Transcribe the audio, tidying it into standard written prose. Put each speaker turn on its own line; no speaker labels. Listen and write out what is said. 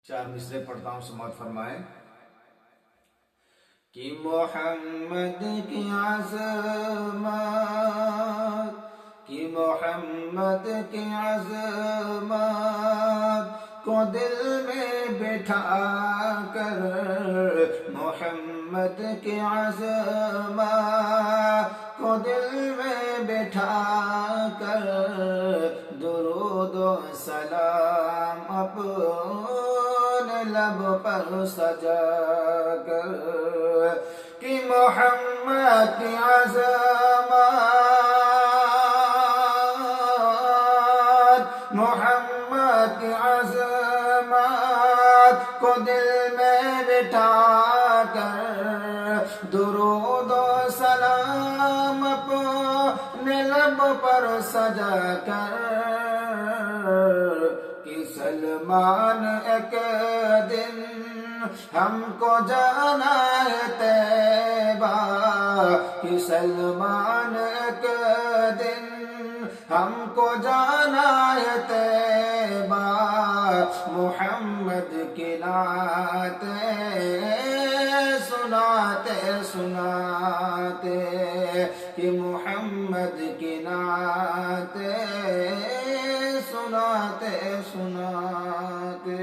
चार मिसरे पढ़ता हूँ, समाअत फरमाएं कि मोहम्मद की अज़मत, कि मोहम्मद की अज़मत को दिल में बिठा कर, मोहम्मद की अज़मत को दिल में बिठा कर, दुरूद व सलाम अपने लब पर सजा कर, कि मोहम्मद की अज़मत, मोहम्मद की अज़मत को दिल में बिठा कर, दुरूद व सलाम अपने लब पर सजा कर, कि सलमान एक दिन हमको जाना है तैबा, कि सलमान एक दिन हमको जाना है तैबा, मुहम्मद की नाते सुनाते सुनाते, कि मुहम्मद की नाते सुनाते सुनाते